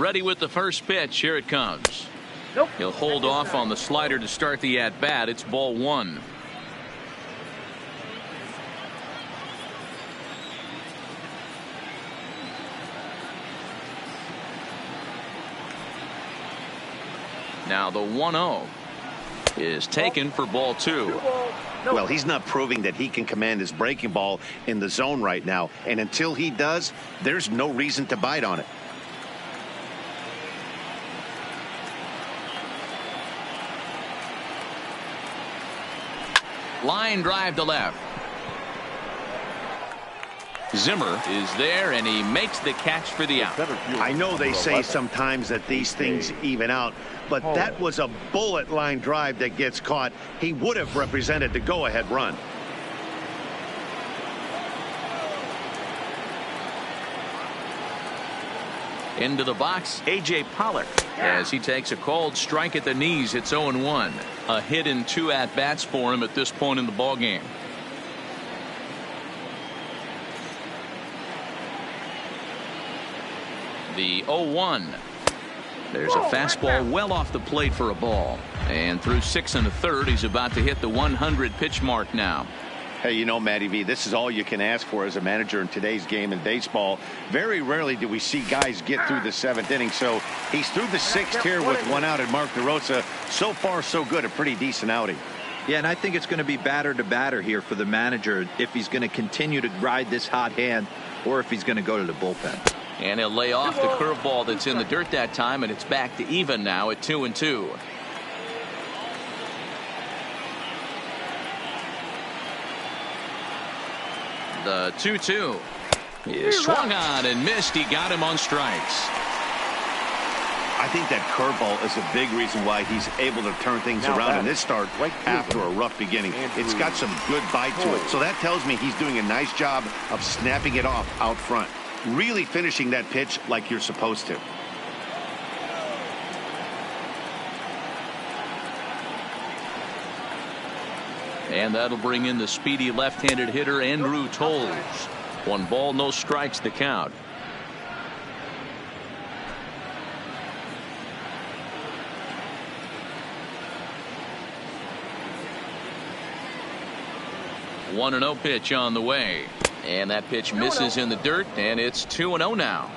ready with the first pitch. Here it comes. He'll hold off on the slider to start the at-bat. It's ball one. Now the 1-0 is taken for ball two. Well, he's not proving that he can command his breaking ball in the zone right now. And until he does, there's no reason to bite on it. Line drive to left. Zimmer is there, and he makes the catch for the out. I know they say sometimes that these things even out, but that was a bullet line drive that gets caught. He would have represented the go-ahead run. Into the box, A.J. Pollock, as he takes a called strike at the knees. It's 0-1. A hit in 2 at-bats for him at this point in the ballgame. The 0-1. There's a fastball well off the plate for a ball. And through 6 1/3, he's about to hit the 100 pitch mark now. Hey, you know, Matty V, this is all you can ask for as a manager in today's game in baseball. Very rarely do we see guys get through the 7th inning. So he's through the 6th here with 1 out at Mark DeRosa. So far, so good. A pretty decent outing. Yeah, and I think it's going to be batter to batter here for the manager if he's going to continue to ride this hot hand or if he's going to go to the bullpen. And he'll lay off the curveball that's in the dirt that time, and it's back to even now at 2-2. The 2-2 is swung on and missed. He got him on strikes. I think that curveball is a big reason why he's able to turn things around in this start after a rough beginning. It's got some good bite to it. So that tells me he's doing a nice job of snapping it off out front. Really finishing that pitch like you're supposed to. And that'll bring in the speedy left-handed hitter Andrew Toles. 1 ball, no strikes to count. The 1-0 pitch on the way. And that pitch misses in the dirt, and it's 2-0 now.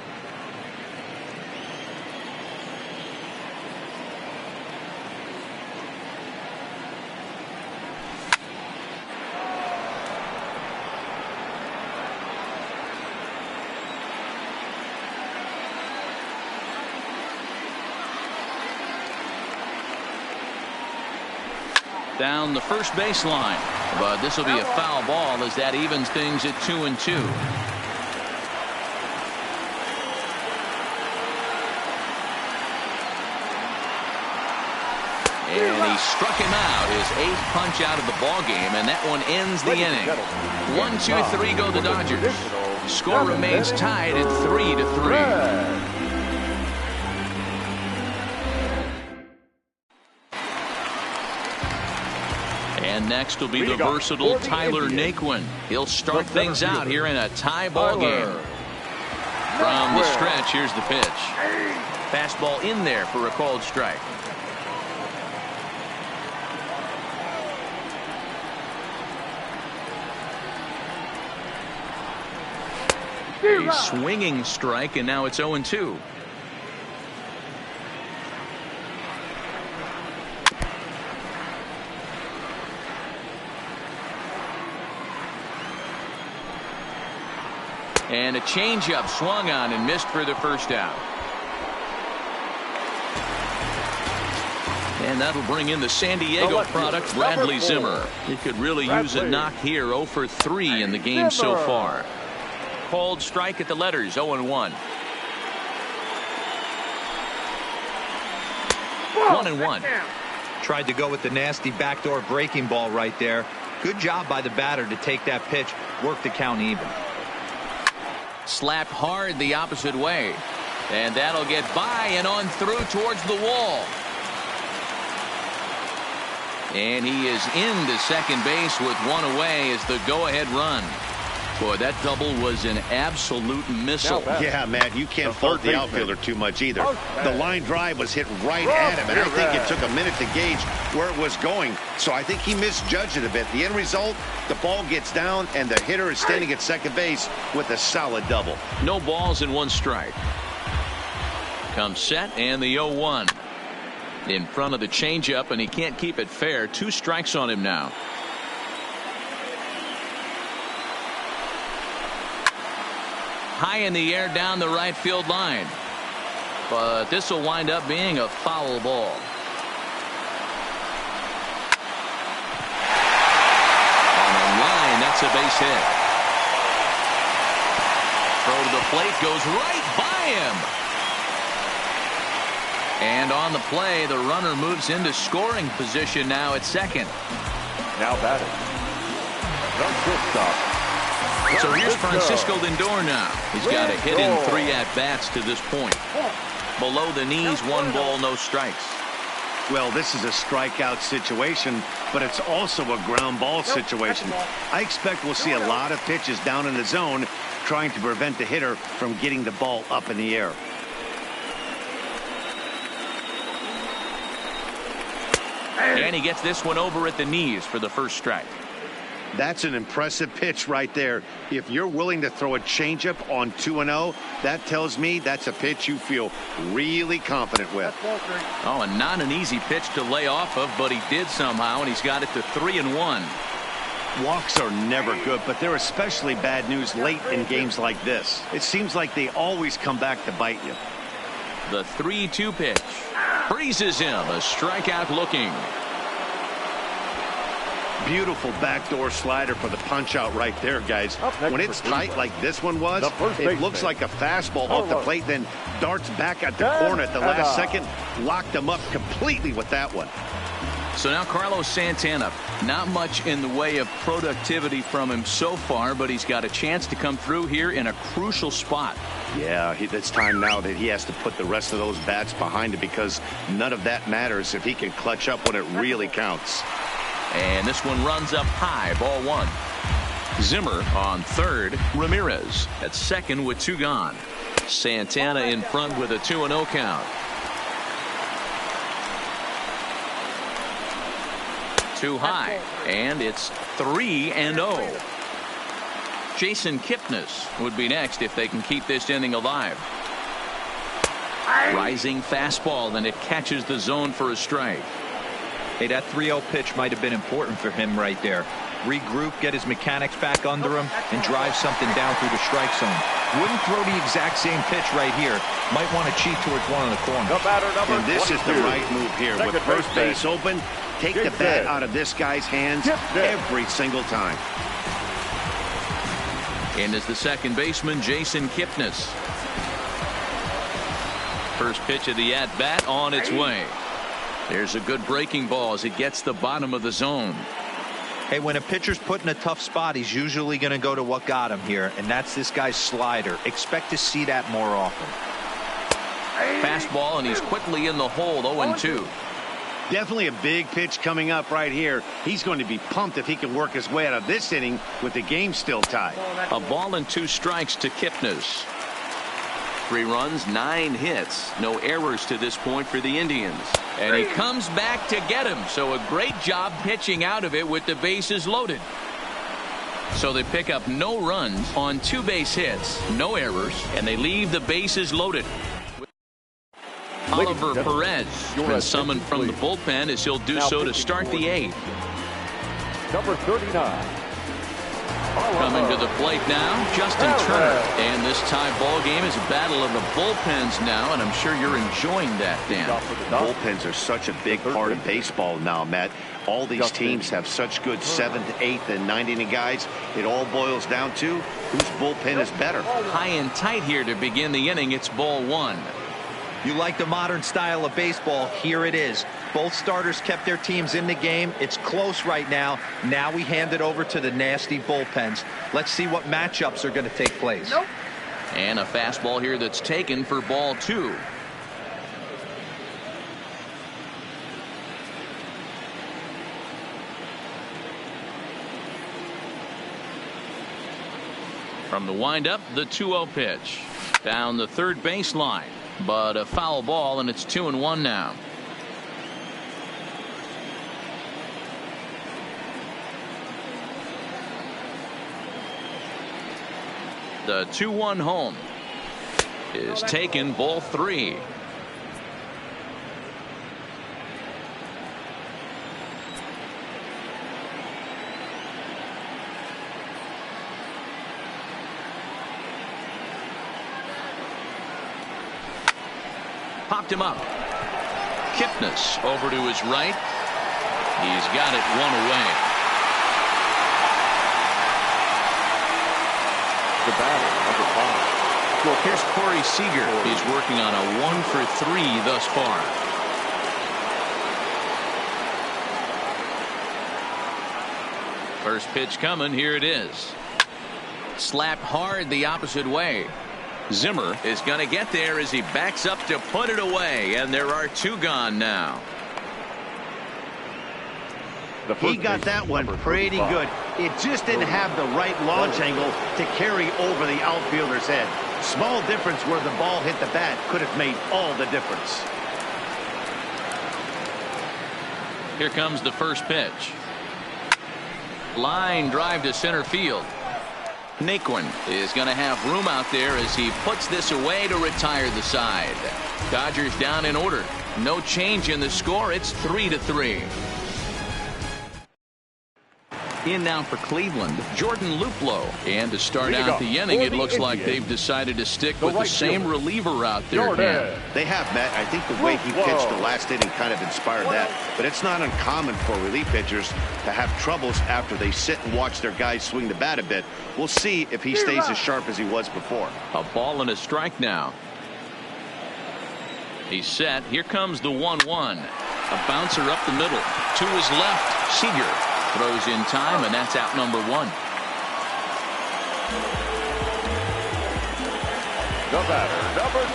Down the first baseline, but this will be a foul ball as that evens things at 2-2. And he struck him out, his 8th punch out of the ball game, and that one ends the inning. 1-2-3 go the Dodgers. Score remains tied at 3-3. And next will be the versatile Tyler Naquin. He'll start things out here in a tie ball game. From the stretch, here's the pitch. Fastball in there for a called strike. A swinging strike, and now it's 0-2. And a changeup swung on and missed for the first out. And that'll bring in the San Diego product, Bradley Zimmer. He could really use a knock here. 0 for 3 in the game so far. Called strike at the letters, 0-1. 1-1. Tried to go with the nasty backdoor breaking ball right there. Good job by the batter to take that pitch, work the count even. Slapped hard the opposite way. And that'll get by and on through towards the wall. And he is into second base with 1 away as the go-ahead run. Boy, that double was an absolute missile. Yeah, Matt, you can't fault the outfielder too much either. The line drive was hit right at him, and I think it took a minute to gauge where it was going. So I think he misjudged it a bit. The end result, the ball gets down, and the hitter is standing at second base with a solid double. No balls and 1 strike. Comes set, and the 0-1. In front of the changeup, and he can't keep it fair. 2 strikes on him now. High in the air down the right field line. But this will wind up being a foul ball. On the line, that's a base hit. Throw to the plate goes right by him. And on the play, the runner moves into scoring position now at second. Now batting, the shortstop. So here's Francisco Lindor now. He's got a hit in 3 at-bats to this point. Below the knees, 1 ball, no strikes. Well, this is a strikeout situation, but it's also a ground ball situation. I expect we'll see a lot of pitches down in the zone trying to prevent the hitter from getting the ball up in the air. And he gets this one over at the knees for the first strike. That's an impressive pitch right there. If you're willing to throw a changeup on 2-0, that tells me that's a pitch you feel really confident with. Oh, and not an easy pitch to lay off of, but he did somehow, and he's got it to 3-1. Walks are never good, but they're especially bad news late in games like this. It seems like they always come back to bite you. The 3-2 pitch. Freezes him. A strikeout looking. Beautiful backdoor slider for the punch out right there, guys. When it's tight like this one was, it looks like a fastball off the plate, then darts back at the corner at the last second. Locked him up completely with that one. So now Carlos Santana, not much in the way of productivity from him so far, but he's got a chance to come through here in a crucial spot. Yeah, it's time now that he has to put the rest of those bats behind him, because none of that matters if he can clutch up when it really counts. And this one runs up high, ball 1. Zimmer on third. Ramirez at second with 2 gone. Santana in front with a 2-0 count. 2 high, and it's 3-0. Jason Kipnis would be next if they can keep this inning alive. Rising fastball, and it catches the zone for a strike. Hey, that 3-0 pitch might have been important for him right there. Regroup, get his mechanics back under him, and drive something down through the strike zone. Wouldn't throw the exact same pitch right here. Might want to cheat towards one of the corners. And this is the right move here. With first base open, take the bat out of this guy's hands every single time. And is the second baseman, Jason Kipnis. First pitch of the at-bat on its way. There's a good breaking ball as it gets the bottom of the zone. Hey, when a pitcher's put in a tough spot, he's usually going to go to what got him here, and that's this guy's slider. Expect to see that more often. Fastball, and he's quickly in the hole, 0-2. Definitely a big pitch coming up right here. He's going to be pumped if he can work his way out of this inning with the game still tied. A ball and 2 strikes to Kipnis. 3 runs, 9 hits. No errors to this point for the Indians. And he comes back to get him. So a great job pitching out of it with the bases loaded. So they pick up no runs on 2 base hits, no errors, and they leave the bases loaded. Oliver Perez been summoned from the bullpen as he'll do so to start the 8th. Number 39. Coming to the plate now, Justin Turner. And this tie ball game is a battle of the bullpens now, and I'm sure you're enjoying that, Dan. Bullpens are such a big part of baseball now, Matt. All these teams have such good 7th, 8th, and 9th inning guys. It all boils down to whose bullpen is better. High and tight here to begin the inning. It's ball 1. You like the modern style of baseball? Here it is. Both starters kept their teams in the game. It's close right now. Now we hand it over to the nasty bullpens. Let's see what matchups are going to take place. And a fastball here that's taken for ball 2. From the windup, the 2-0 pitch. Down the third baseline. But a foul ball, and it's 2-1 now. The 2-1 home is taken, ball 3. Popped him up. Kipnis over to his right. He's got it one away. The batter, number 5. Well, here's Corey Seager. He's working on a 1 for 3 thus far. First pitch coming. Here it is. Slapped hard the opposite way. Zimmer is going to get there as he backs up to put it away, and there are 2 gone now. He got that one pretty good. It just didn't have the right launch angle to carry over the outfielder's head. Small difference where the ball hit the bat could have made all the difference. Here comes the first pitch. Line drive to center field. Naquin is going to have room out there as he puts this away to retire the side. Dodgers down in order. No change in the score. It's 3-3. In now for Cleveland, Jordan Luplow. And to start out the inning, it looks like they've decided to stick with the same reliever out there. They have, Matt. I think the way he pitched the last inning kind of inspired that. But it's not uncommon for relief pitchers to have troubles after they sit and watch their guys swing the bat a bit. We'll see if he stays as sharp as he was before. A ball and a strike now. He's set. Here comes the 1-1. A bouncer up the middle. To his left, Seager. Throws in time, and that's out number 1. The batter, number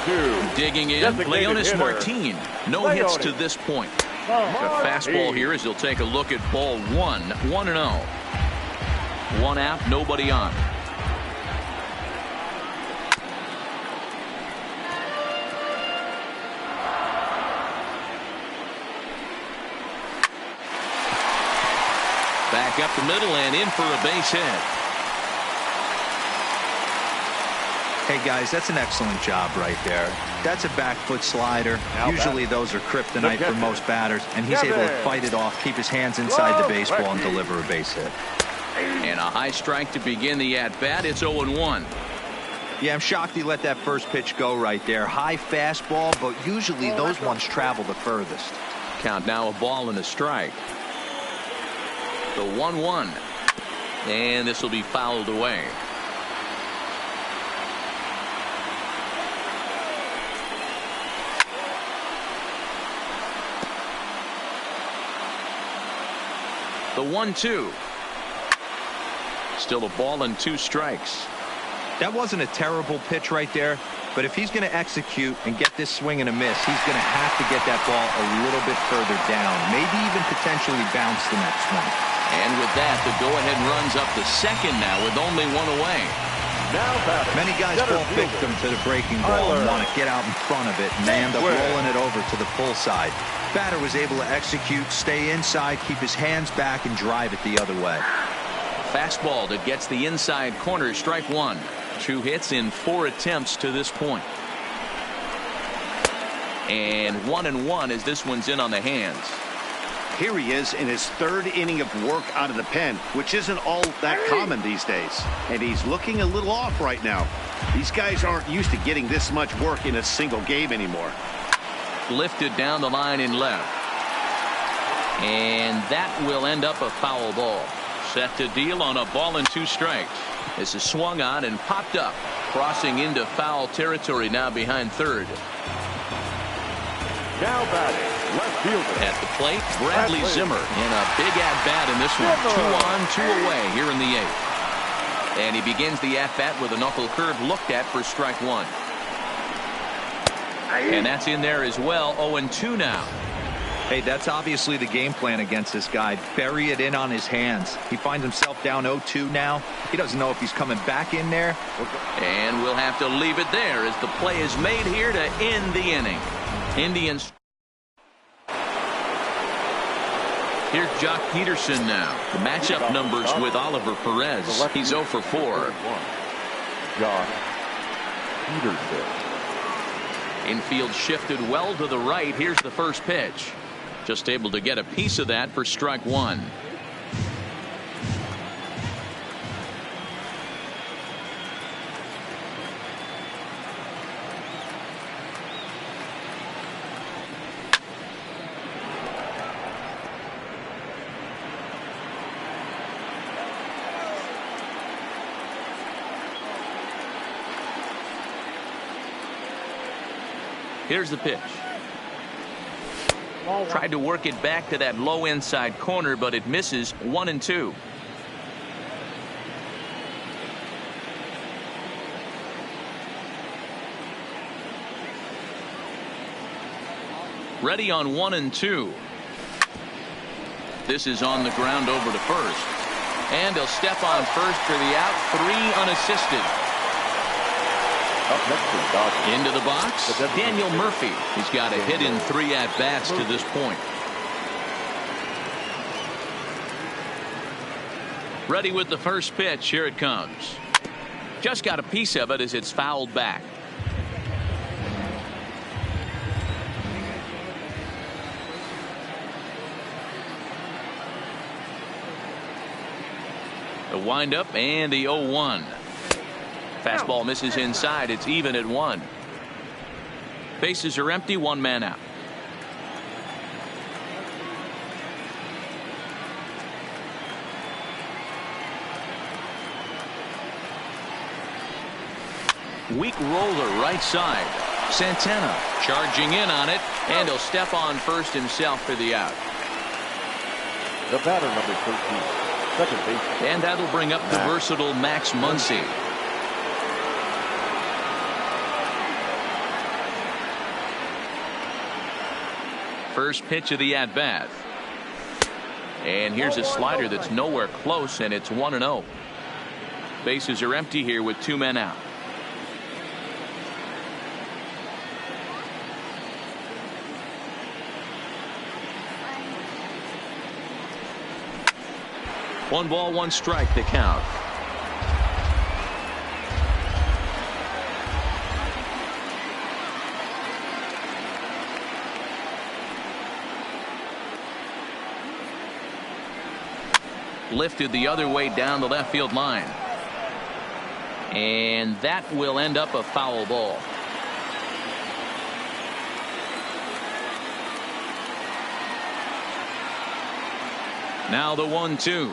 2. Digging in, Leonis Martin. No hits to this point. A fastball here as he'll take a look at ball 1. 1-0. 1 out, nobody on. Back up the middle and in for a base hit. Hey guys, that's an excellent job right there. That's a back foot slider. Usually those are kryptonite for most batters, and he's able to fight it off, keep his hands inside the baseball, and deliver a base hit. And a high strike to begin the at-bat. It's 0-1. Yeah, I'm shocked he let that first pitch go right there. High fastball, but usually those ones travel the furthest. Count now, a ball and a strike. The 1-1. And this will be fouled away. The 1-2. Still a ball and 2 strikes. That wasn't a terrible pitch right there, but if he's going to execute and get this swing and a miss, he's going to have to get that ball a little bit further down, maybe even potentially bounce the next one. And with that, the go-ahead runs up to second now with only 1 away. Many guys fall victim to the breaking ball and want to get out in front of it, and they end up rolling it over to the pull side. Batter was able to execute, stay inside, keep his hands back, and drive it the other way. Fastball that gets the inside corner, strike 1. 2 hits in 4 attempts to this point. And 1-1 as this one's in on the hands. Here he is in his 3rd inning of work out of the pen, which isn't all that common these days. And he's looking a little off right now. These guys aren't used to getting this much work in a single game anymore. Lifted down the line in left. And that will end up a foul ball. Set to deal on a ball and 2 strikes. This is swung on and popped up. Crossing into foul territory now behind third. Now batting, left fielder. At the plate, Bradley Zimmer in a big at-bat in this one. 2 on, 2 away here in the 8th. And he begins the at-bat with a knuckle curve looked at for strike 1. And that's in there as well. 0-2 now. Hey, that's obviously the game plan against this guy. Bury it in on his hands. He finds himself down 0-2 now. He doesn't know if he's coming back in there. And we'll have to leave it there as the play is made here to end the inning. Indians. Here's Jock Peterson now. The matchup numbers with Oliver Perez. He's 0 for 4. Jock Peterson. Infield shifted well to the right. Here's the first pitch. Just able to get a piece of that for strike one. Here's the pitch. Tried to work it back to that low inside corner, but it misses. 1-2. Ready on 1-2. This is on the ground over to first. And he'll step on first for the out. 3 unassisted. Up next to the Dodgers. Into the box, Daniel Murphy. He's got a hit in 3 at-bats to this point. Ready with the first pitch. Here it comes. Just got a piece of it as it's fouled back. The windup and the 0-1. Fastball misses inside. It's even at 1. Bases are empty. 1 man out. Weak roller right side. Santana charging in on it, and he'll step on first himself for the out. The batter, number 13, second base. And that'll bring up the versatile Max Muncy. First pitch of the at-bat. And here's a slider that's nowhere close, and it's 1-0. Bases are empty here with 2 men out. One ball, 1 strike, the count. Lifted the other way down the left field line. And that will end up a foul ball. Now the 1-2.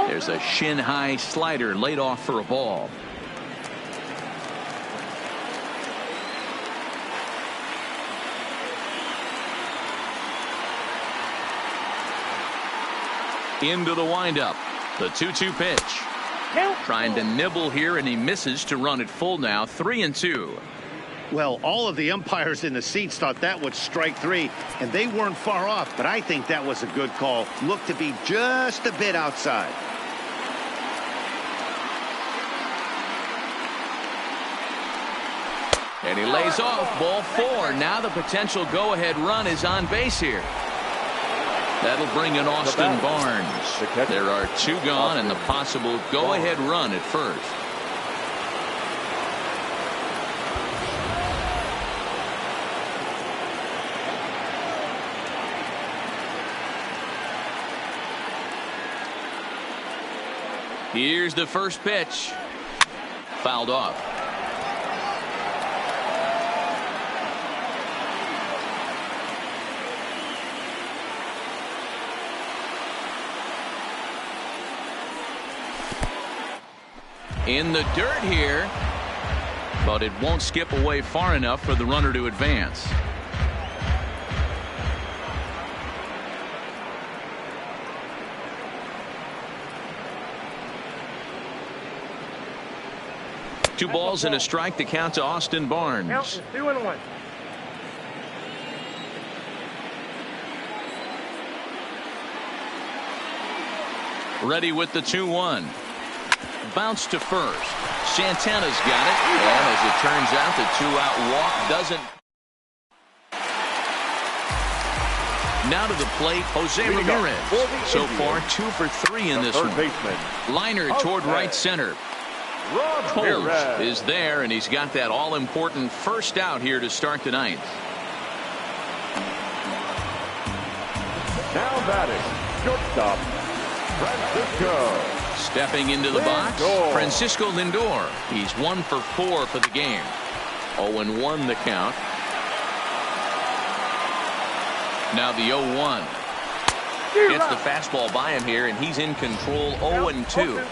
There's a shin high slider laid off for a ball. Into the windup. The 2-2 pitch. Trying to nibble here, and he misses to run it full now. 3-2. Well, all of the umpires in the seats thought that was strike 3, and they weren't far off, but I think that was a good call. Looked to be just a bit outside. And he lays off. Ball 4. Now the potential go-ahead run is on base here. That'll bring in Austin Barnes. There are 2 gone and the possible go-ahead run at first. Here's the first pitch. Fouled off. In the dirt here, but it won't skip away far enough for the runner to advance. Two balls and a strike to count to Austin Barnes. 2-1. Ready with the 2-1. Bounce to first. Santana's got it. And as it turns out, the 2-out walk doesn't. Now to the plate, Jose Ramirez. So far, 2 for 3 in this one. Liner toward right center. Coles is there, and he's got that all-important first out here to start the ninth. Now batting, shortstop, Francisco. Stepping into the box, Francisco Lindor. He's 1 for 4 for the game. 0-1 the count. Now the 0-1. Gets the fastball by him here, and he's in control. 0-2.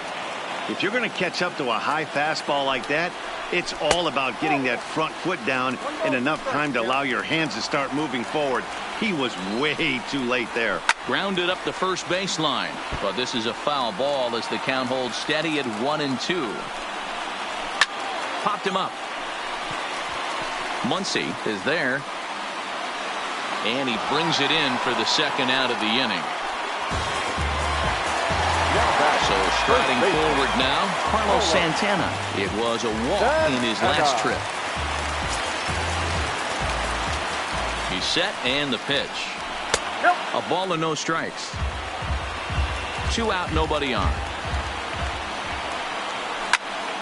If you're going to catch up to a high fastball like that, it's all about getting that front foot down in enough time to allow your hands to start moving forward. He was way too late there. Grounded up the first baseline, but this is a foul ball as the count holds steady at 1-2. Popped him up. Muncy is there, and he brings it in for the second out of the inning. So striding forward now, Carlos Santana. It was a walk in his last trip. He's set, and the pitch. A ball and no strikes. 2 out, nobody on.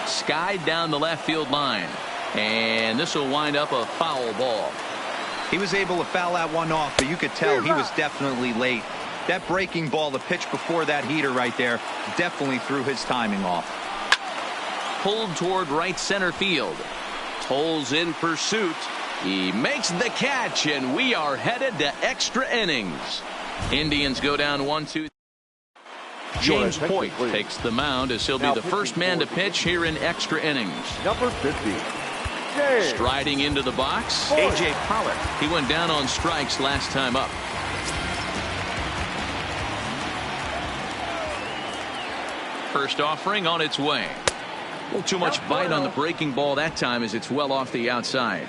Skied down the left field line, and this will wind up a foul ball. He was able to foul that one off, but you could tell he was definitely late. That breaking ball, the pitch before that heater right there, definitely threw his timing off. Pulled toward right center field. Tolles in pursuit. He makes the catch, and we are headed to extra innings. Indians go down 1-2. James Hoyt takes the mound as he'll be the first man to pitch here in extra innings. Number 50. Striding into the box, A.J. Pollock. He went down on strikes last time up. First offering on its way. A little too much bite on the breaking ball that time as it's well off the outside.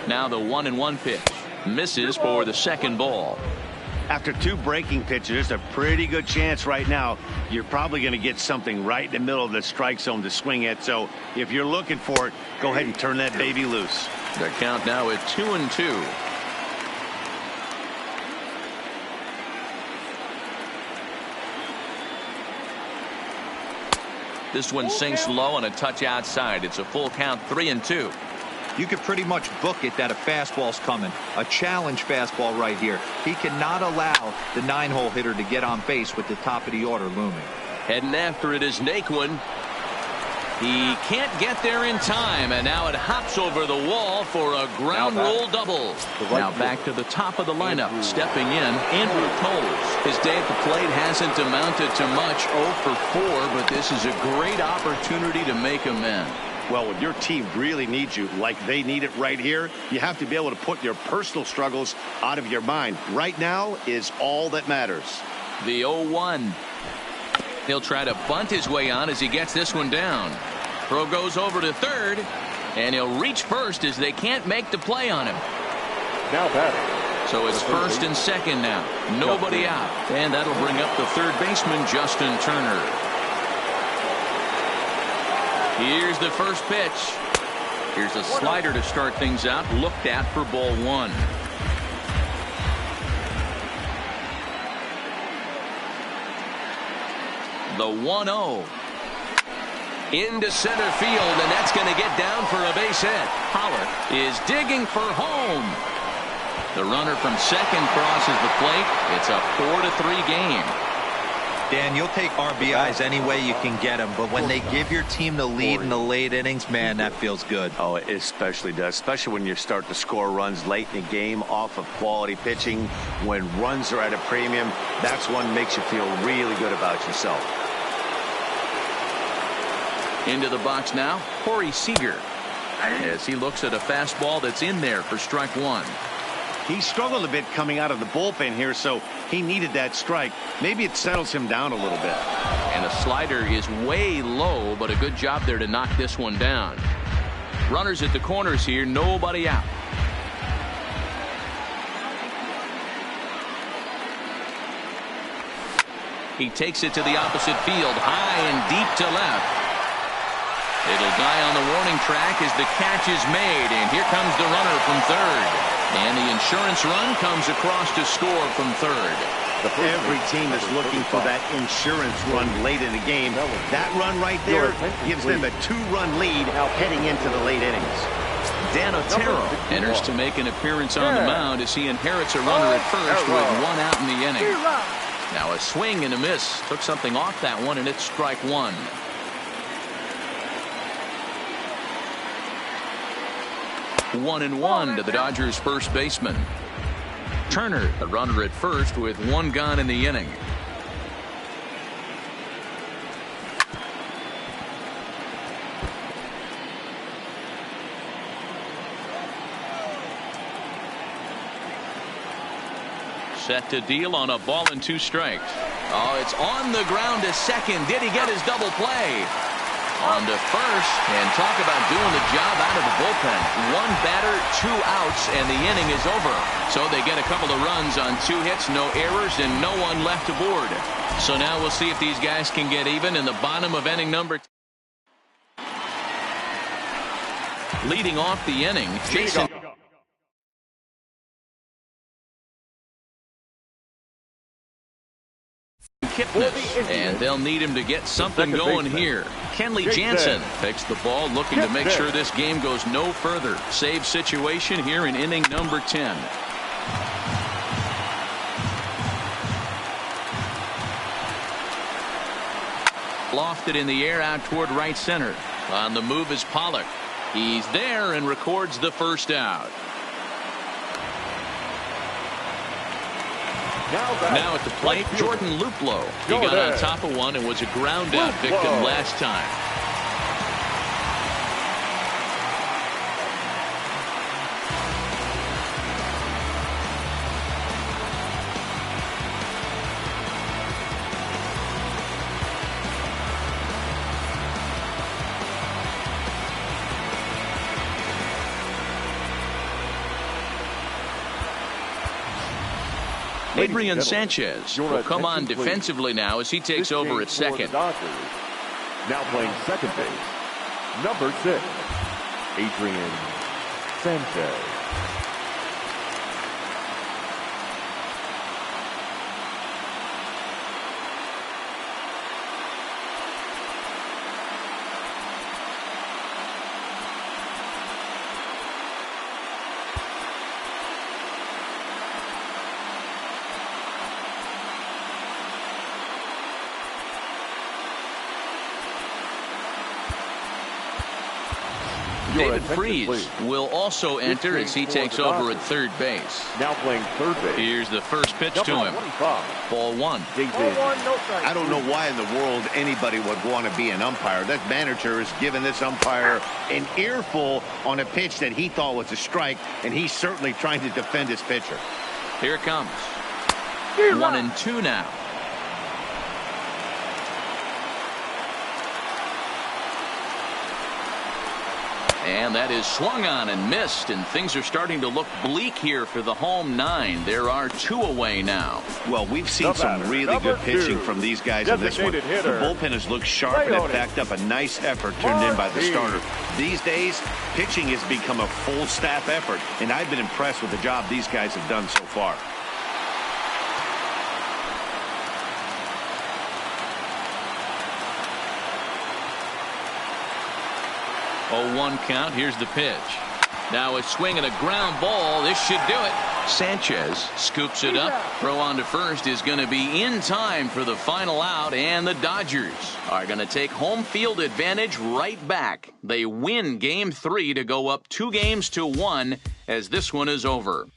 Now the 1-1 pitch. Misses for the second ball. After 2 breaking pitches, there's a pretty good chance right now you're probably going to get something right in the middle of the strike zone to swing at. So if you're looking for it, go ahead and turn that baby loose. The count now at 2-2. This one sinks low and a touch outside. It's a full count, 3-2. You could pretty much book it that a fastball's coming. A challenge fastball right here. He cannot allow the 9-hole hitter to get on base with the top of the order looming. Heading after it is Naquin. He can't get there in time, and now it hops over the wall for a ground roll double. Now back to the top of the lineup. Stepping in, Andrew Coles. His day at the plate hasn't amounted to much, 0 for 4, but this is a great opportunity to make amends. Well, when your team really needs you like they need it right here, you have to be able to put your personal struggles out of your mind. Right now is all that matters. The 0-1. He'll try to bunt his way on as he gets this one down. Throw goes over to third, and he'll reach first as they can't make the play on him. Now batting. So it's first and second now. Nobody out. And that'll bring up the third baseman, Justin Turner. Here's the first pitch. Here's a slider to start things out. Looked at for ball 1. The 1-0. Into center field, and that's going to get down for a base hit. Pollock is digging for home. The runner from second crosses the plate. It's a 4-3 game. Dan, you'll take RBIs any way you can get them, but when they give your team the lead in the late innings, man, that feels good. Oh, it especially does, especially when you start to score runs late in the game off of quality pitching. When runs are at a premium, that's what makes you feel really good about yourself. Into the box now, Corey Seager, as he looks at a fastball that's in there for strike 1. He struggled a bit coming out of the bullpen here, so he needed that strike. Maybe it settles him down a little bit. And a slider is way low, but a good job there to knock this one down. Runners at the corners here, nobody out. He takes it to the opposite field, high and deep to left. It'll die on the warning track as the catch is made, and here comes the runner from third. And the insurance run comes across to score from third. Every team is looking for that insurance run late in the game. That run right there gives them a 2-run lead heading into the late innings. Dan Otero enters to make an appearance on the mound as he inherits a runner at first with 1 out in the inning. Now a swing and a miss. Took something off that one, and it's strike 1. One and one to the Dodgers first baseman. Turner, the runner at first with 1 gone in the inning. Set to deal on a ball and 2 strikes. Oh, it's on the ground to second. Did he get his double play? On to first, and talk about doing the job out of the bullpen. 1 batter, 2 outs, and the inning is over. So they get a couple of runs on 2 hits, no errors, and no one left aboard. So now we'll see if these guys can get even in the bottom of inning number 2. Leading off the inning, Jason Kipnis, and they'll need him to get something going here. Kenley Jansen takes the ball, looking to make sure this game goes no further. Save situation here in inning number 10. Lofted in the air out toward right center. On the move is Pollock. He's there and records the first out. Now at the plate, Jordan Luplow. He got on top of one and was a ground out victim last time. Adrian Sanchez will come on defensively now as he takes over at second. Now playing second base, number 6, Adrian Sanchez. David Freese will also enter as he takes over at third base. Now playing third base. Here's the first pitch to him. Ball 1. I don't know why in the world anybody would want to be an umpire. That manager has given this umpire an earful on a pitch that he thought was a strike, and he's certainly trying to defend his pitcher. Here it comes. 1-2 now. And that is swung on and missed, and things are starting to look bleak here for the home 9. There are 2 away now. Well, we've seen some really good pitching from these guys in this one. The bullpen has looked sharp and it backed up a nice effort turned in by the starter. These days, pitching has become a full staff effort, and I've been impressed with the job these guys have done so far. 0-1 count. Here's the pitch. Now a swing and a ground ball. This should do it. Sanchez scoops it up. Throw on to first is going to be in time for the final out, and the Dodgers are going to take home field advantage right back. They win game 3 to go up 2-1 as this one is over.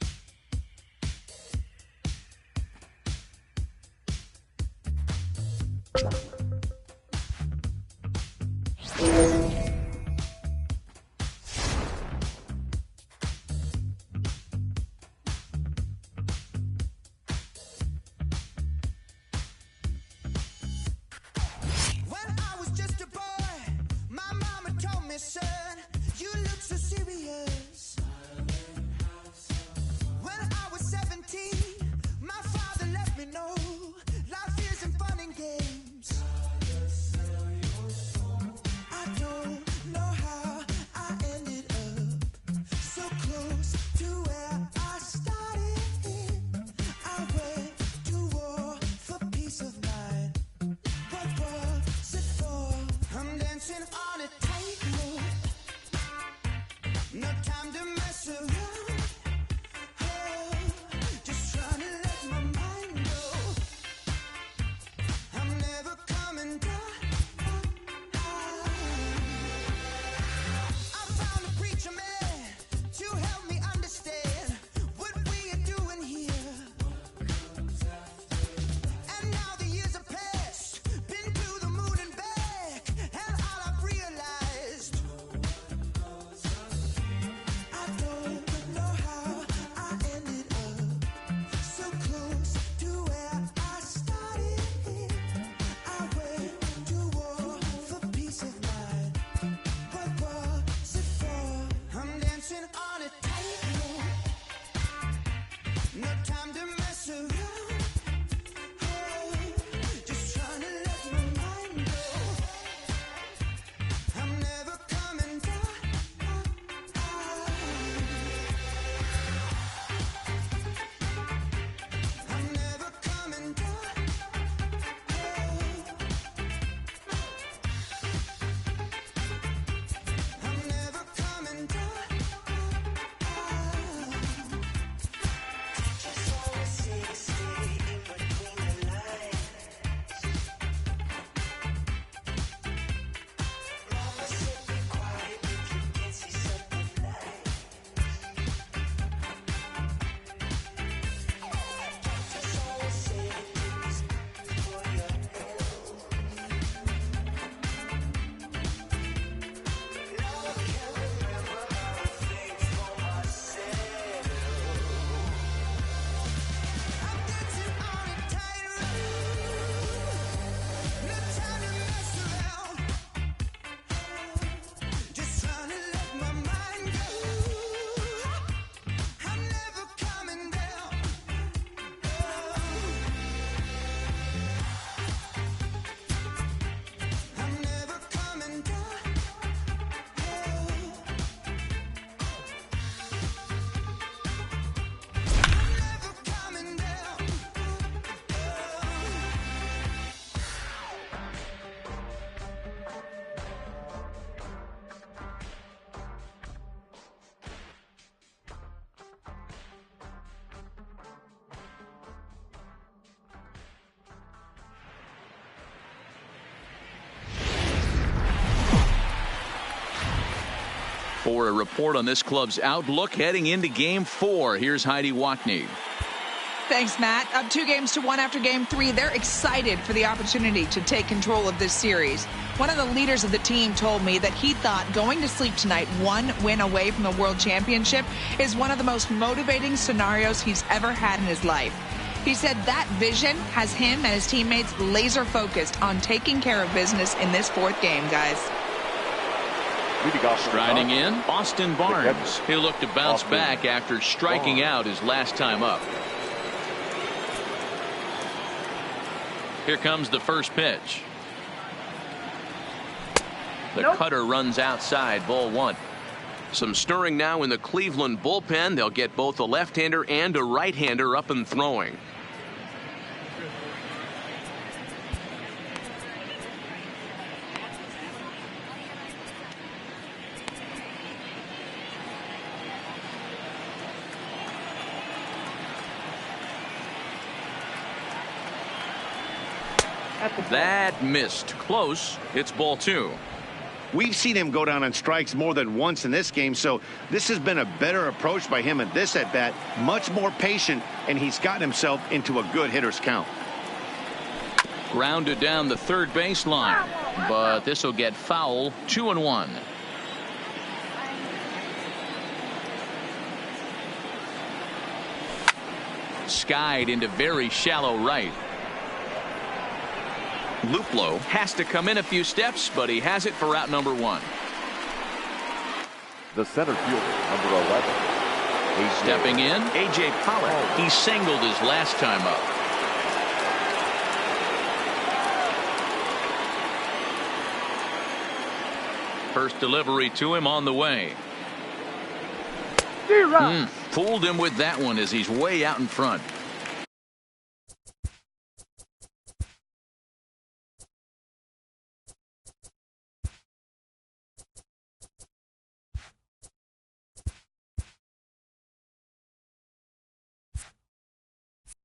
For a report on this club's outlook heading into Game 4, here's Heidi Watney. Thanks, Matt. Up 2 games to 1 after Game 3. They're excited for the opportunity to take control of this series. One of the leaders of the team told me that he thought going to sleep tonight 1 win away from the World Championship is one of the most motivating scenarios he's ever had in his life. He said that vision has him and his teammates laser focused on taking care of business in this 4th game, guys. Striding in, Austin Barnes. He'll look to bounce back after striking out his last time up. Here comes the first pitch. The cutter runs outside, ball 1. Some stirring now in the Cleveland bullpen. They'll get both a left-hander and a right-hander up and throwing. That missed. Close. It's ball 2. We've seen him go down on strikes more than once in this game, so this has been a better approach by him at this at-bat. Much more patient, and he's gotten himself into a good hitter's count. Grounded down the third baseline, but this will get foul. 2-1. Skied into very shallow right. Luplow has to come in a few steps, but he has it for out number 1. The center fielder, number 11. Stepping in, A.J. Pollock. He singled his last time up. First delivery to him on the way. Fooled him with that one as he's way out in front.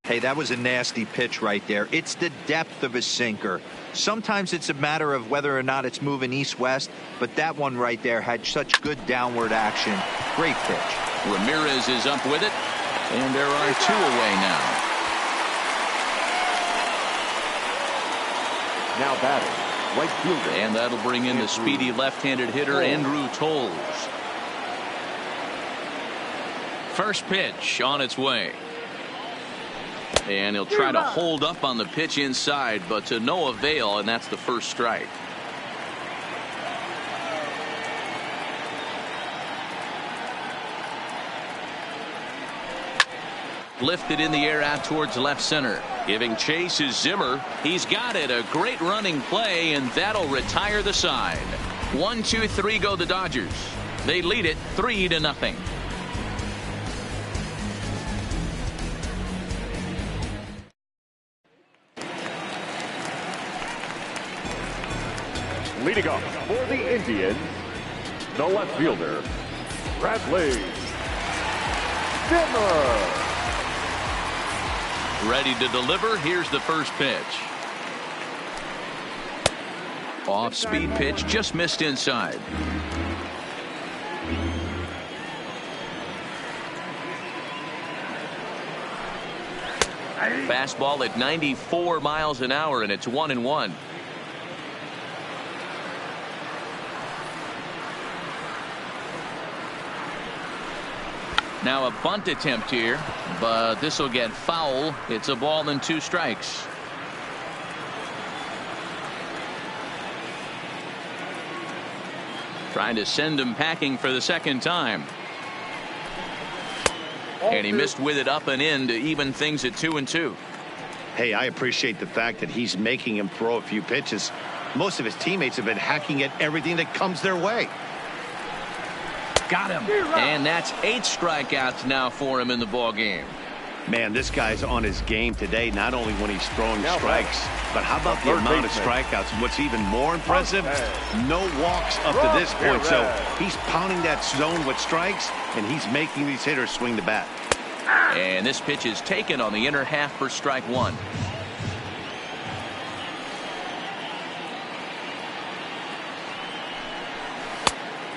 Hey, that was a nasty pitch right there. It's the depth of his sinker. Sometimes it's a matter of whether or not it's moving east-west, but that one right there had such good downward action. Great pitch. Ramirez is up with it, and there are 2 away now. Now batting, right fielder. And that'll bring in the speedy left-handed hitter Andrew Tolles. First pitch on its way. And he'll try to hold up on the pitch inside, but to no avail, and that's the first strike. Lifted in the air out towards left center. Giving chase is Zimmer. He's got it. A great running play, and that'll retire the side. 1, 2, 3 go the Dodgers. They lead it 3-0. Leading off for the Indians, the left fielder, Bradley Zimmer. Ready to deliver. Here's the first pitch. Off-speed pitch, just missed inside. Fastball at 94 miles an hour, and it's 1-1. Now a bunt attempt here, but this will get foul. It's a ball and 2 strikes. Trying to send him packing for the second time. And he missed with it up and in to even things at 2-2. Hey, I appreciate the fact that he's making him throw a few pitches. Most of his teammates have been hacking at everything that comes their way. Got him. And that's 8 strikeouts now for him in the ball game. Man, this guy's on his game today, not only when he's throwing strikes, but how about the amount of strikeouts? What's even more impressive, no walks up to this point. So he's pounding that zone with strikes, and he's making these hitters swing the bat. And this pitch is taken on the inner half for strike 1.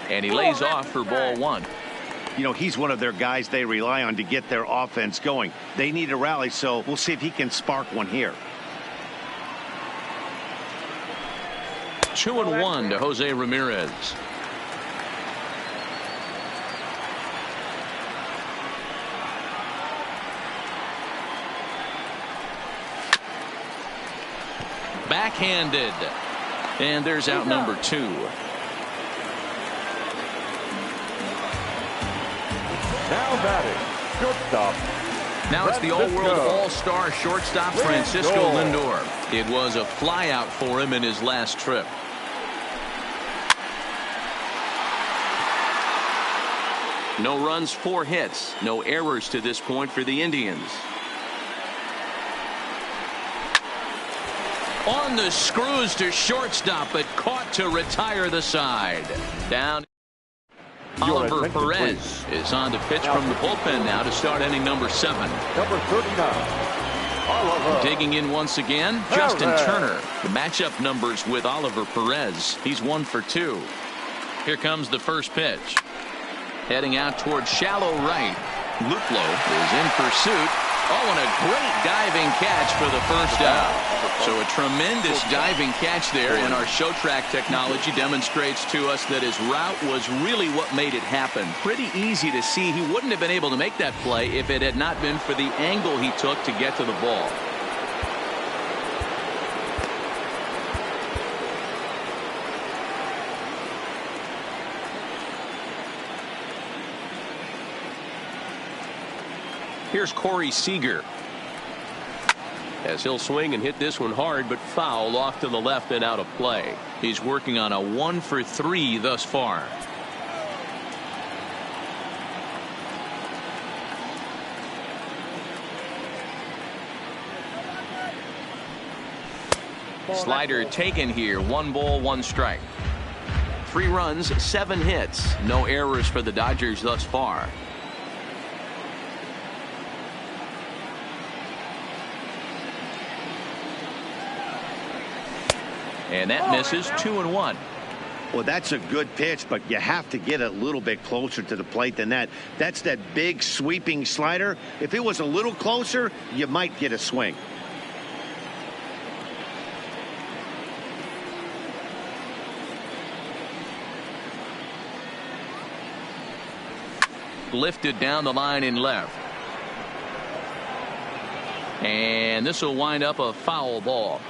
And he lays off for ball one. You know, he's one of their guys they rely on to get their offense going. They need a rally, so we'll see if he can spark one here. 2-1 to Jose Ramirez. Backhanded. And there's out number 2. Now batting, shortstop. Now it's the all-world all-star shortstop Francisco Lindor. It was a flyout for him in his last trip. No runs, 4 hits. No errors to this point for the Indians. On the screws to shortstop, but caught to retire the side. Down. Oliver Perez is on to pitch from the bullpen now to start inning number 7. Number 39. Oliver. Digging in once again, Justin Turner. The matchup numbers with Oliver Perez. He's 1 for 2. Here comes the first pitch. Heading out towards shallow right. Luplow is in pursuit. Oh, and a great diving catch for the first out. So a tremendous diving catch there, and our show track technology demonstrates to us that his route was really what made it happen. Pretty easy to see he wouldn't have been able to make that play if it had not been for the angle he took to get to the ball. Here's Corey Seager. As he'll swing and hit this one hard, but foul off to the left and out of play. He's working on a 1 for 3 thus far. Slider taken here. 1 ball, 1 strike. 3 runs, 7 hits. No errors for the Dodgers thus far. And that misses. 2-1. Well, that's a good pitch, but you have to get a little bit closer to the plate than that. That's that big sweeping slider. If it was a little closer, you might get a swing. Lifted down the line in left. And this will wind up a foul ball.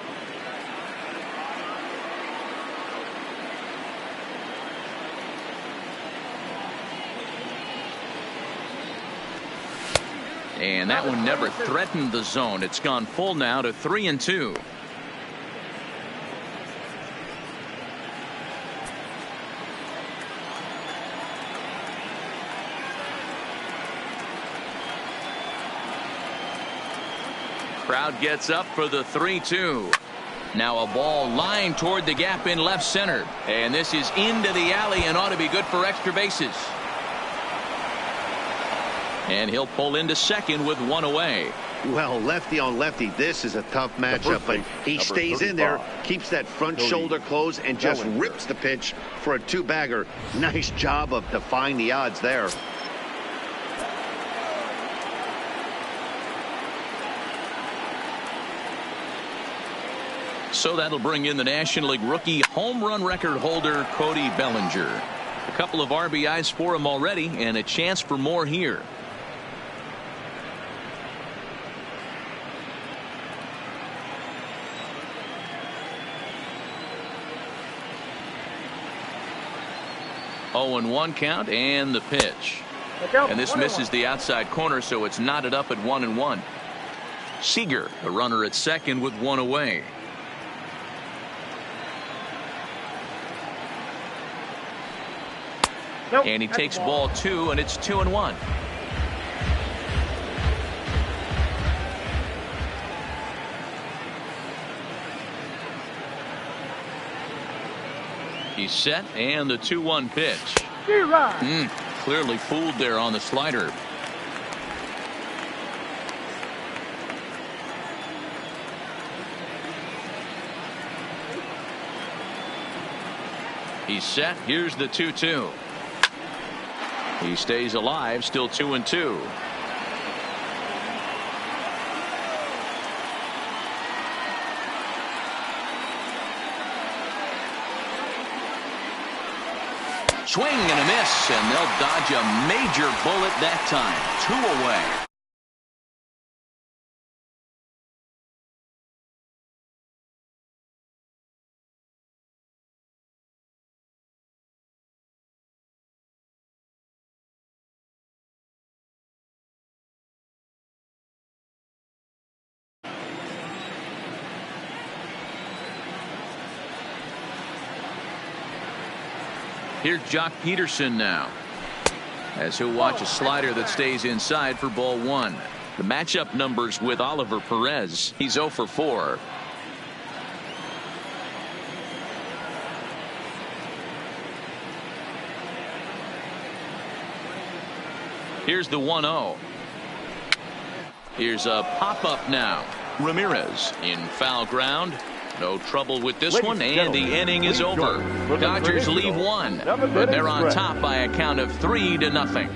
And that one never threatened the zone. It's gone full now to 3-2. Crowd gets up for the 3-2. Now a ball lined toward the gap in left center. And this is into the alley and ought to be good for extra bases. And he'll pull into second with 1 away. Well, lefty on lefty, this is a tough matchup, but he stays in there, keeps that front shoulder closed, and just rips the pitch for a 2-bagger. Nice job of defying the odds there. So that'll bring in the National League rookie home run record holder Cody Bellinger. A couple of RBIs for him already, and a chance for more here. Oh, and 1 count, and the pitch. And this misses the outside corner, so it's knotted up at 1-1. Seager, the runner at second with 1 away. And he takes ball 2, and it's 2-1. He's set, and the 2-1 pitch. Clearly fooled there on the slider. He's set. Here's the 2-2. He stays alive, still 2-2. Swing and a miss, and they'll dodge a major bullet that time. 2 away. Here's Jock Peterson now, as he'll watch a slider that stays inside for ball 1. The matchup numbers with Oliver Perez. He's 0 for 4. Here's the 1-0. Here's a pop-up now. Ramirez in foul ground. No trouble with this one, and the inning is over. Dodgers leave 1, but they're on top by a count of 3-0.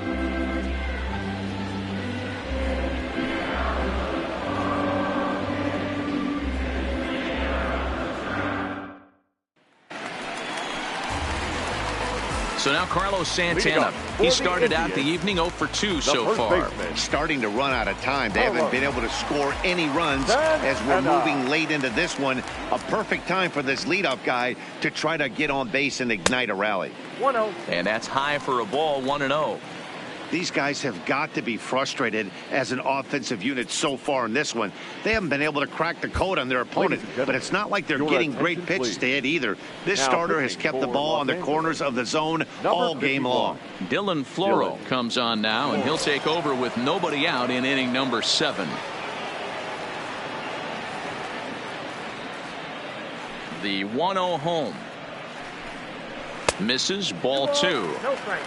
So now Carlos Santana. He started out the evening 0 for 2 so far. Starting to run out of time. They haven't been able to score any runs as we're moving late into this one. A perfect time for this leadoff guy to try to get on base and ignite a rally. 1-0. And that's high for a ball, 1-0. These guys have got to be frustrated as an offensive unit so far in this one. They haven't been able to crack the code on their opponent, but it's not like they're getting great pitches to hit either. This starter has kept the ball on the corners of the zone all game long. Dylan Floro comes on now, and he'll take over with nobody out in inning number 7. The 1-0 home. Misses, ball 2. No strike.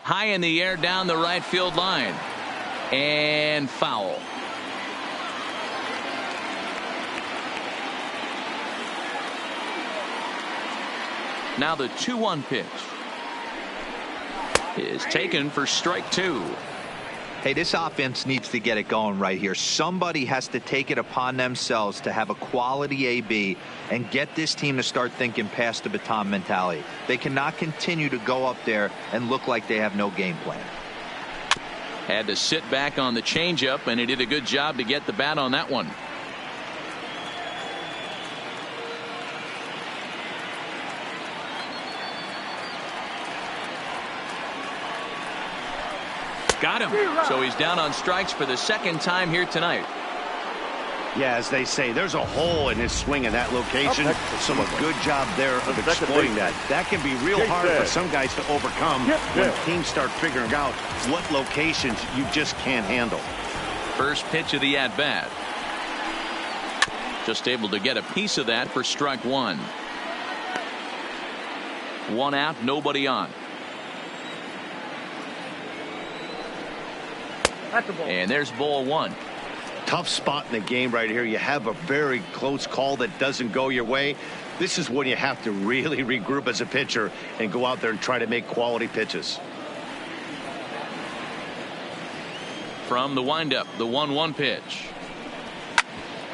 High in the air down the right field line. And foul. Now the 2-1 pitch is taken for strike 2. Hey, this offense needs to get it going right here. Somebody has to take it upon themselves to have a quality AB and get this team to start thinking past the baton mentality. They cannot continue to go up there and look like they have no game plan. Had to sit back on the changeup, and he did a good job to get the bat on that one. Got him. So he's down on strikes for the second time here tonight. Yeah, as they say, there's a hole in his swing in that location, so a good job there of exploiting that. That can be real hard for some guys to overcome when teams start figuring out what locations you just can't handle. First pitch of the at-bat. Just able to get a piece of that for strike 1. 1 out, nobody on. And there's ball 1. Tough spot in the game right here. You have a very close call that doesn't go your way. This is when you have to really regroup as a pitcher and go out there and try to make quality pitches. From the windup, the 1-1 pitch.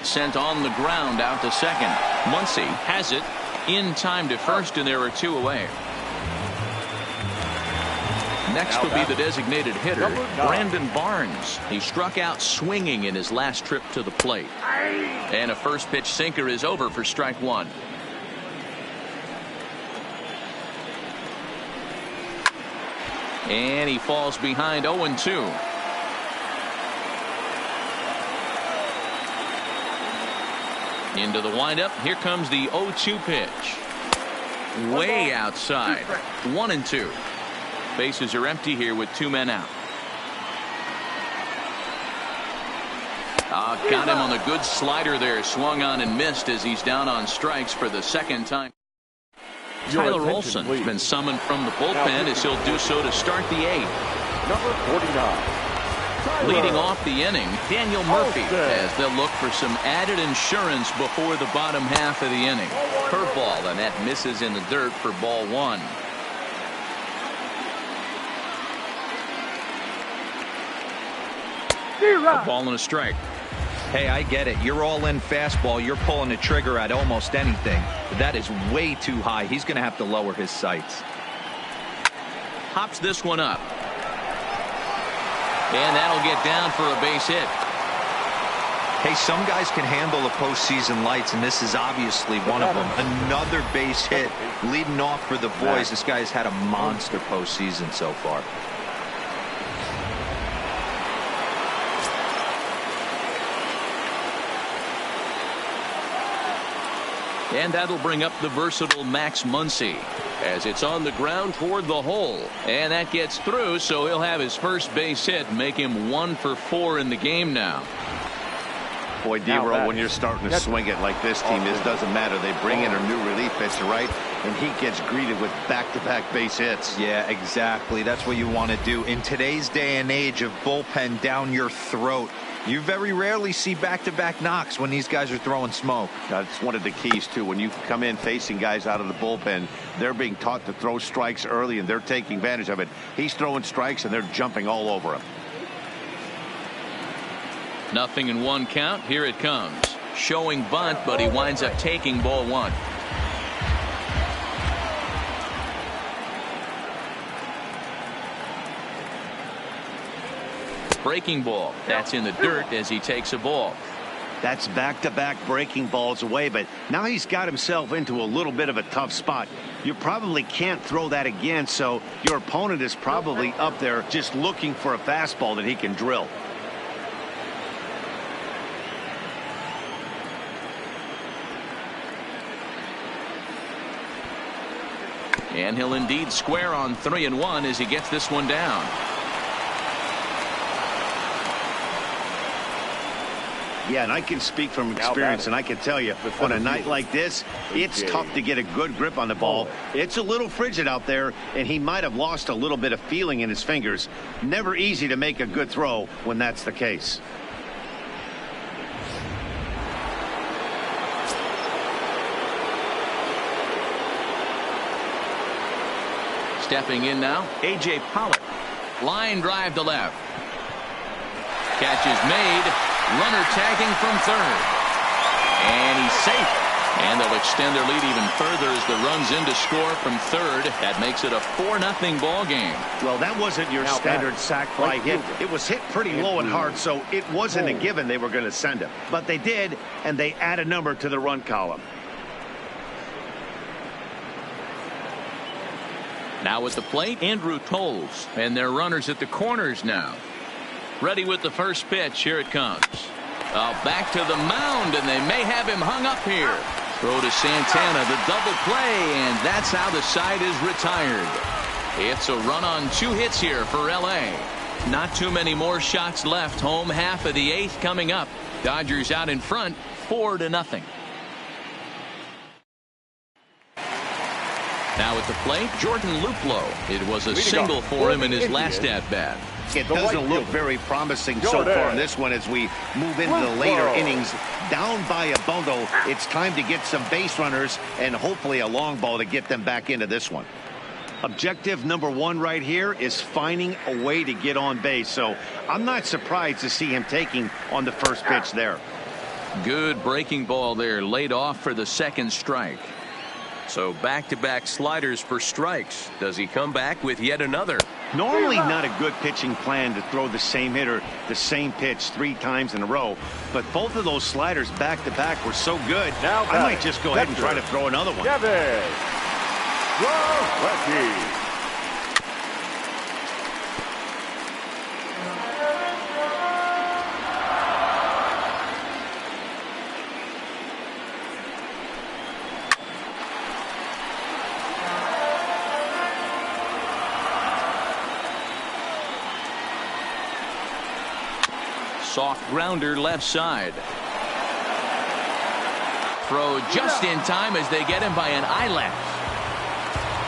Sent on the ground out to second. Muncy has it in time to first, and there are 2 away. Next will be the designated hitter, Brandon Barnes. He struck out swinging in his last trip to the plate. And a first pitch sinker is over for strike 1. And he falls behind 0-2. Into the windup. Here comes the 0-2 pitch. Way outside. 1-2. Bases are empty here with 2 men out. Got him on the good slider there. Swung on and missed as he's down on strikes for the second time. Tyler Olson has been summoned from the bullpen as he'll do so to start the 8th. Number 49. Leading off the inning, Daniel Murphy, as they'll look for some added insurance before the bottom half of the inning. Curveball, and that misses in the dirt for ball one. A ball and a strike. Hey, I get it. You're all in fastball. You're pulling the trigger at almost anything. But that is way too high. He's going to have to lower his sights. Hops this one up. And that'll get down for a base hit. Hey, some guys can handle the postseason lights, and this is obviously one of them. Another base hit leading off for the boys. This guy's had a monster postseason so far. And that'll bring up the versatile Max Muncy as it's on the ground toward the hole. And that gets through, so he'll have his first base hit, make him 1 for 4 in the game now. Boy, D-Roll, when you're starting to swing it like this team is, doesn't matter. They bring in a new relief pitcher, right? And he gets greeted with back-to-back base hits. Yeah, exactly. That's what you want to do. In today's day and age of bullpen down your throat, you very rarely see back-to-back knocks when these guys are throwing smoke. That's one of the keys, too. When you come in facing guys out of the bullpen, they're being taught to throw strikes early, and they're taking advantage of it. He's throwing strikes, and they're jumping all over him. 0-1 count. Here it comes. Showing bunt, but he winds up taking ball one. Breaking ball. That's in the dirt as he takes a ball. That's back-to-back breaking balls away, but now he's got himself into a little bit of a tough spot. You probably can't throw that again, so your opponent is probably up there just looking for a fastball that he can drill. And he'll indeed square on 3-1 as he gets this one down. Yeah, and I can speak from experience, and I can tell you, on a night like this, it's tough to get a good grip on the ball. It's a little frigid out there, and he might have lost a little bit of feeling in his fingers. Never easy to make a good throw when that's the case. Stepping in now, A.J. Pollock. Line drive to left. Catch is made. Runner tagging from third. And he's safe. And they'll extend their lead even further as the runs in to score from third. That makes it a 4-0 ball game. Well, that wasn't your standard sac fly hit. It was hit pretty low and hard, so it wasn't a given they were going to send him. But they did, and they add a number to the run column. Now at the plate, Andrew Tolles. And their runners at the corners now. Ready with the first pitch. Here it comes. Back to the mound, and they may have him hung up here. Throw to Santana, the double play, and that's how the side is retired. It's a run on 2 hits here for L.A. Not too many more shots left. Home half of the 8th coming up. Dodgers out in front, 4-0. Now at the plate, Jordan Luplow. It was a single for him in his last at-bat. It doesn't look very promising so far in this one as we move into the later innings. Down by a bundle, it's time to get some base runners and hopefully a long ball to get them back into this one. Objective number 1 right here is finding a way to get on base. So I'm not surprised to see him taking on the first pitch there. Good breaking ball there, laid off for the second strike. So back-to-back sliders for strikes. Does he come back with yet another? Normally not a good pitching plan to throw the same hitter the same pitch 3 times in a row, but both of those sliders back-to-back were so good, I might just go ahead and try to throw another one. Soft grounder left side. Throw just in time as they get him by an eye length.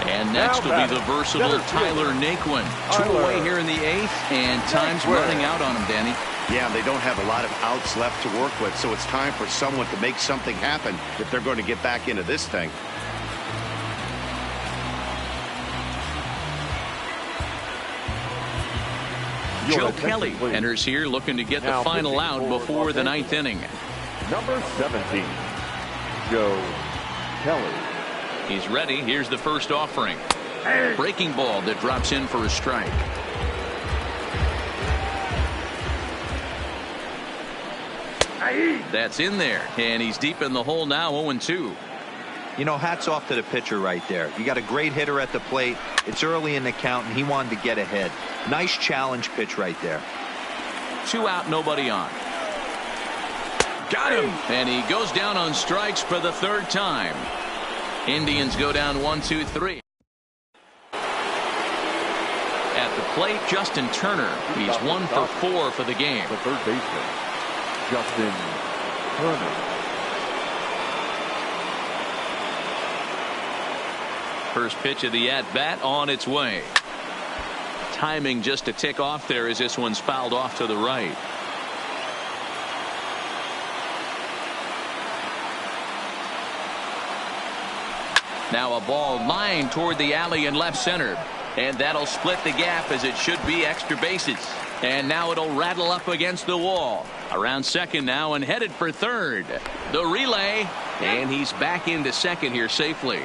And next will be the versatile Tyler Naquin. 2 away here in the 8th, and time's running out on him, Danny. Yeah, they don't have a lot of outs left to work with, so it's time for someone to make something happen if they're going to get back into this thing. Joe Kelly enters here looking to get the final out before the 9th inning. Number 17, Joe Kelly. He's ready. Here's the first offering. Breaking ball that drops in for a strike. That's in there, and he's deep in the hole now, 0-2. You know, hats off to the pitcher right there. You got a great hitter at the plate. It's early in the count, and he wanted to get ahead. Nice challenge pitch right there. 2 out, nobody on. Got him, and he goes down on strikes for the 3rd time. Indians go down 1-2-3. At the plate, Justin Turner. He's 1 for 4 for the game. The third baseman, Justin Turner. First pitch of the at-bat on its way. Timing just a tick off there as this one's fouled off to the right. Now a ball lined toward the alley in left center. And that'll split the gap as it should be extra bases. And now it'll rattle up against the wall. Around second now and headed for third. The relay. And he's back into second here safely.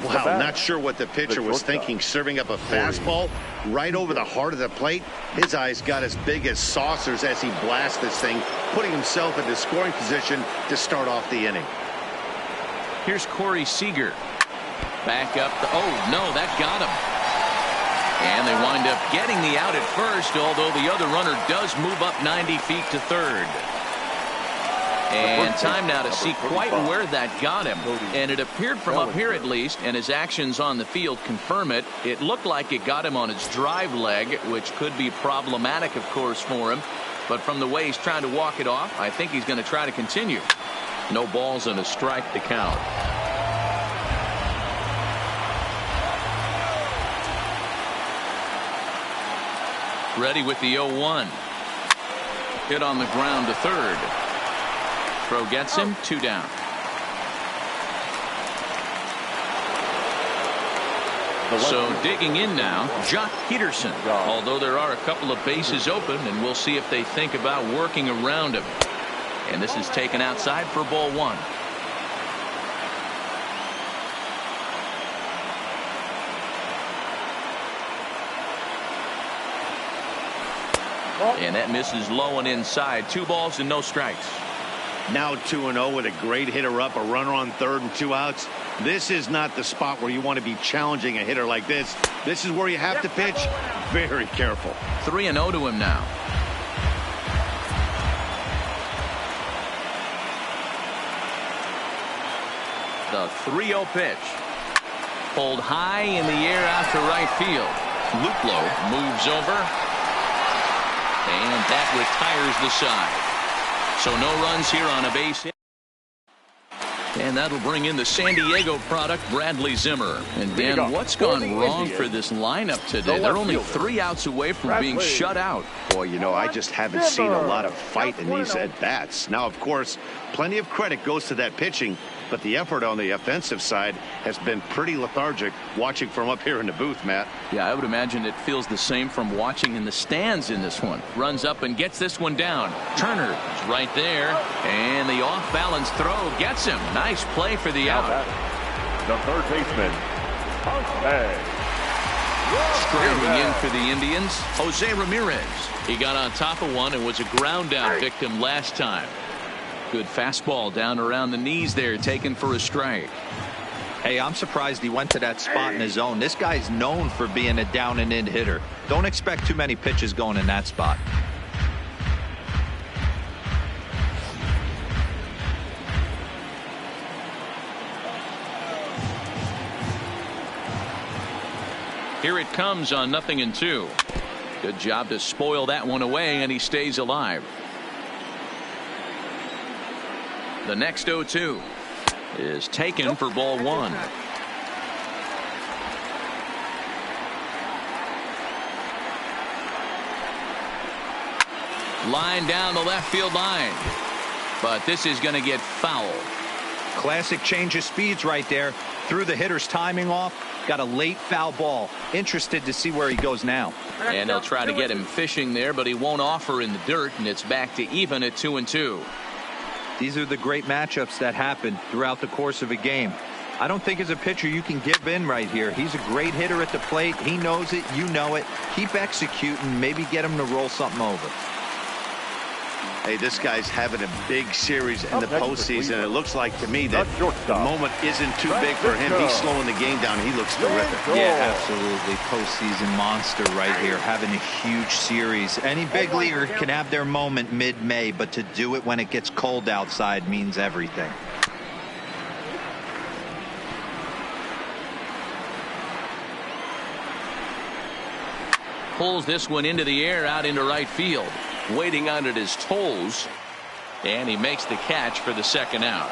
Wow, not sure what the pitcher was thinking, serving up a fastball right over the heart of the plate. His eyes got as big as saucers as he blasts this thing, putting himself into scoring position to start off the inning. Here's Corey Seager. Back up. Oh, no, that got him. And they wind up getting the out at first, although the other runner does move up 90 feet to third. And time now to see quite where that got him. And it appeared from up here at least, and his actions on the field confirm it. It looked like it got him on his drive leg, which could be problematic, of course, for him. But from the way he's trying to walk it off, I think he's going to try to continue. No balls and a strike to count. Ready with the 0-1. Hit on the ground to third. Throw gets him, 2 down. So digging in now, Jock Peterson. Although there are a couple of bases open, and we'll see if they think about working around him. And this is taken outside for ball 1. And that misses low and inside. 2 balls and no strikes. Now 2-0 with a great hitter up, a runner on third and 2 outs. This is not the spot where you want to be challenging a hitter like this. This is where you have to pitch very careful. 3-0 to him now. The 3-0 pitch. Pulled high in the air out to right field. Luplow moves over. And that retires the side. So no runs here on a base hit. And that'll bring in the San Diego product, Bradley Zimmer. And Dan, what's gone wrong for this lineup today? They're only 3 outs away from being shut out. Boy, you know, I just haven't seen a lot of fight in these at-bats. Now, of course, plenty of credit goes to that pitching, but the effort on the offensive side has been pretty lethargic watching from up here in the booth, Matt. Yeah, I would imagine it feels the same from watching in the stands in this one. Runs up and gets this one down. Turner is right there, and the off-balance throw gets him. Nice play for the out. The third baseman, Striding in for the Indians, Jose Ramirez. He got on top of one and was a ground down victim last time. Good fastball down around the knees there, taken for a strike. Hey, I'm surprised he went to that spot in his zone. This guy's known for being a down and in hitter. Don't expect too many pitches going in that spot. Here it comes on 0-2. Good job to spoil that one away, and he stays alive. The next 0-2 is taken for ball 1. Line down the left field line. But this is going to get fouled. Classic change of speeds right there. Threw the hitter's timing off. Got a late foul ball. Interested to see where he goes now. And they'll try to get him fishing there, but he won't offer in the dirt, and it's back to even at 2-2. These are the great matchups that happen throughout the course of a game. I don't think as a pitcher you can give in right here. He's a great hitter at the plate. He knows it. You know it. Keep executing. Maybe get him to roll something over. Hey, this guy's having a big series in the postseason. It looks like to me that the moment isn't too big for him. He's slowing the game down. He looks terrific. Yeah, absolutely. Postseason monster right here, having a huge series. Any big leaguer can have their moment mid-May, but to do it when it gets cold outside means everything. Pulls this one into the air out into right field. Waiting on it his toes. And he makes the catch for the second out.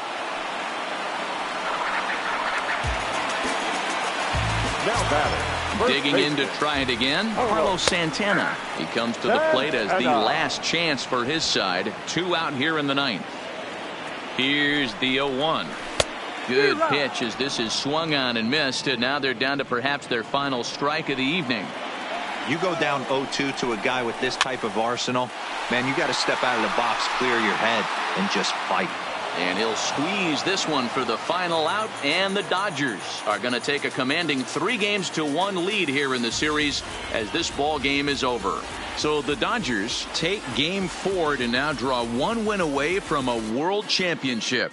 Now batting. Digging in to try it again, Carlos Santana. He comes to the plate as the last chance for his side. 2 out here in the ninth. Here's the 0-1. Good pitch as this is swung on and missed. And now they're down to perhaps their final strike of the evening. You go down 0-2 to a guy with this type of arsenal, man, you got to step out of the box, clear your head, and just fight. And he'll squeeze this one for the final out, and the Dodgers are going to take a commanding 3-1 lead here in the series as this ball game is over. So the Dodgers take game 4 to now draw 1 win away from a world championship.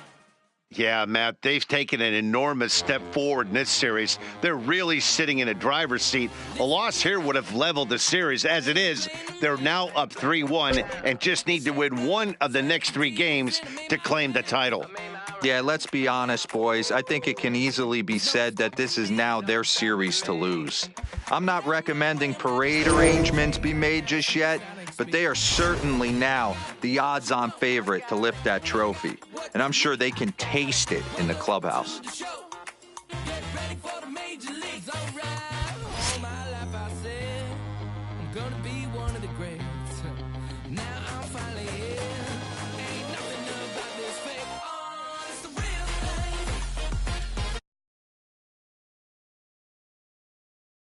Yeah, Matt, they've taken an enormous step forward in this series. They're really sitting in a driver's seat. A loss here would have leveled the series. As it is, they're now up 3-1 and just need to win 1 of the next 3 games to claim the title. Yeah, let's be honest, boys. I think it can easily be said that this is now their series to lose. I'm not recommending parade arrangements be made just yet, but they are certainly now the odds-on favorite to lift that trophy. And I'm sure they can taste it in the clubhouse.